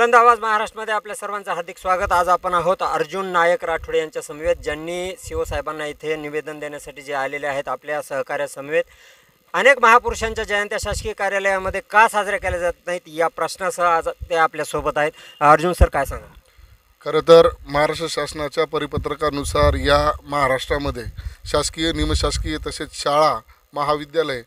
बुलंद आवाज महाराष्ट्रामध्ये आपल्या सर्वांचं हार्दिक स्वागत। आज आपण आहोत अर्जुन नायक राठोडे यांच्या समवेत, ज्यांनी सीओ साहेबांना इथे निवेदन देण्यासाठी जे आलेले आहेत आपल्या सहकार्यासमवेत। अनेक महापुरुषांच्या जयंत्या शासकीय कार्यालयामध्ये का साजऱ्या केल्या जात नाहीत या प्रश्नासह आज ते आपल्या सोबत आहेत। अर्जुन सर, काय सांगा? खरं तर महाराष्ट्र शासनाच्या परिपत्रकानुसार या महाराष्ट्रामध्ये शासकीय, निमशासकीय तसेच शाळा, महाविद्यालय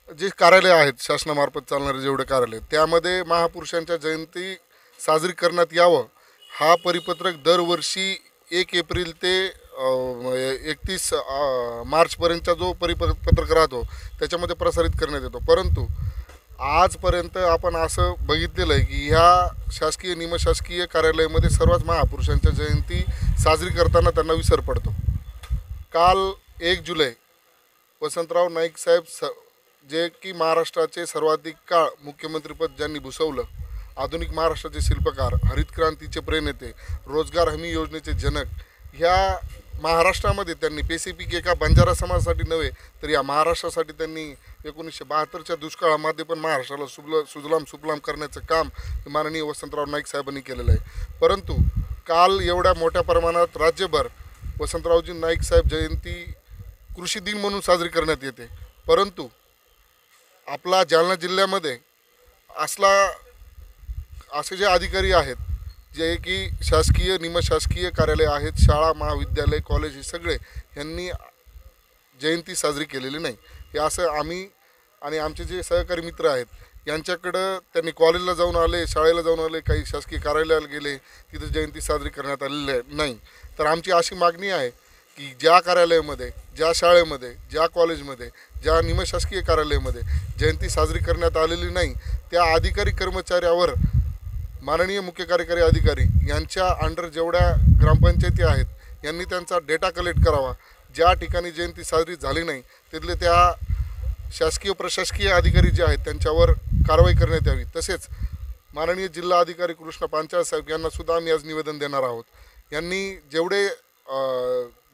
जे कार्यालय आहेत शासनामार्फत चालणारे जेवढे कार्यालय, त्यामध्ये महापुरुषांच्या जयंती साजरी करण्यात यावं हा परिपत्रक दरवर्षी 1 एप्रिल ते 31 मार्चपर्यंतचा जो परिपत्रक राहतो त्याच्यामध्ये प्रसारित करण्यात येतो। परंतु आजपर्यंत आपण असं बघितलेलं आहे की ह्या शासकीय, निमशासकीय कार्यालयामध्ये सर्वच महापुरुषांच्या जयंती साजरी करताना त्यांना विसर पडतो। काल 1 जुलै वसंतराव नाईक साहेब जे की महाराष्ट्राचे सर्वाधिक काळ मुख्यमंत्रीपद ज्यांनी भूषवलं, आधुनिक महाराष्ट्राचे शिल्पकार, हरित क्रांतीचे प्रणेते, रोजगार हमी योजनेचे जनक, ह्या महाराष्ट्रामध्ये त्यांनी स्पेसिफिक एका बंजारा समाजासाठी नव्हे तर या महाराष्ट्रासाठी त्यांनी 1972च्या दुष्काळामध्ये पण महाराष्ट्राला सुजलाम सुफलाम करण्याचं काम माननीय वसंतराव नाईक साहेबांनी केलेलं आहे। परंतु काल एवढ्या मोठ्या प्रमाणात राज्यभर वसंतरावजी नाईक साहेब जयंती कृषी दिन म्हणून साजरी करण्यात येते, परंतु आपला जालना जिल्ह्यामध्ये असे जे अधिकारी आहेत जे की शासकीय, निमशासकीय कार्यालय आहेत, शाळा, महाविद्यालय, कॉलेज, हे सगळे यांनी जयंती साजरी केलेली नाही। हे असं आम्ही आणि आमचे जे सहकारी मित्र आहेत यांच्याकडं त्यांनी कॉलेजला जाऊन आले, शाळेला जाऊन आले, काही शासकीय कार्यालयाला गेले, तिथे जयंती साजरी करण्यात आलेली नाही। तर आमची अशी मागणी आहे की ज्या कार्यालयामध्ये, ज्या शाळेमध्ये, ज्या कॉलेजमध्ये, ज्या निमशासकीय कार्यालयामध्ये जयंती साजरी करण्यात आलेली नाही त्या अधिकारी कर्मचाऱ्यावर माननीय मुख्य कार्यकारी अधिकारी यांच्या अंडर जेवढ्या ग्रामपंचायती आहेत यांनी त्यांचा डेटा कलेक्ट करावा। ज्या ठिकाणी जयंती साजरी झाली नाही तिथले त्या शासकीय, प्रशासकीय अधिकारी जे आहेत त्यांच्यावर कारवाई करण्यात यावी। तसेच माननीय जिल्हा अधिकारी कृष्ण पांचाळ साहेब यांना सुद्धा आम्ही आज निवेदन देणार आहोत। यांनी जेवढे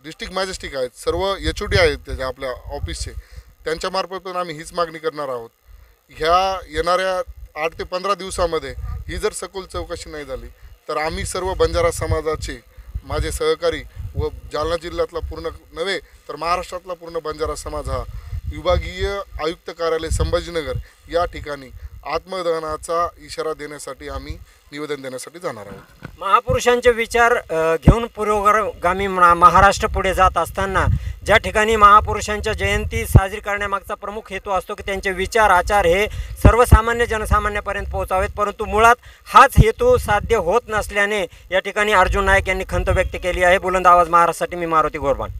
डिस्ट्रिक्ट मॅजिस्ट्रेट आहेत, सर्व HOD आहेत त्याच्या आपल्या ऑफिसचे, त्यांच्यामार्फत पण आम्ही हीच मागणी करणार आहोत। ह्या येणाऱ्या 8 ते 15 दिवसामध्ये ही जर सखोल चौकशी नाही झाली तर आम्ही सर्व बंजारा समाजाचे, माझे सहकारी व जालना जिल्ह्यातला पूर्ण नव्हे तर महाराष्ट्रातला पूर्ण बंजारा समाज हा विभागीय आयुक्त कार्यालय संभाजीनगर या ठिकाणी आत्मदहनाचा इशारा देण्यासाठी आम्ही निवेदन देण्यासाठी जाणार आहोत। महापुरुषांचे विचार घेऊन पुरोगामी महाराष्ट्र पुढे जात असताना ज्या ठिकाणी महापुरुषांच्या जयंती साजरी करण्यामागचा प्रमुख हेतू असतो की त्यांचे विचार, आचार हे सर्वसामान्य जनसामान्यापर्यंत पोहोचावेत, परंतु मुळात हाच हेतू साध्य होत नसल्याने या ठिकाणी अर्जुन नायक यांनी खंत व्यक्त केली आहे। बुलंद आवाज महाराष्ट्रासाठी मी मारुती गोरबान।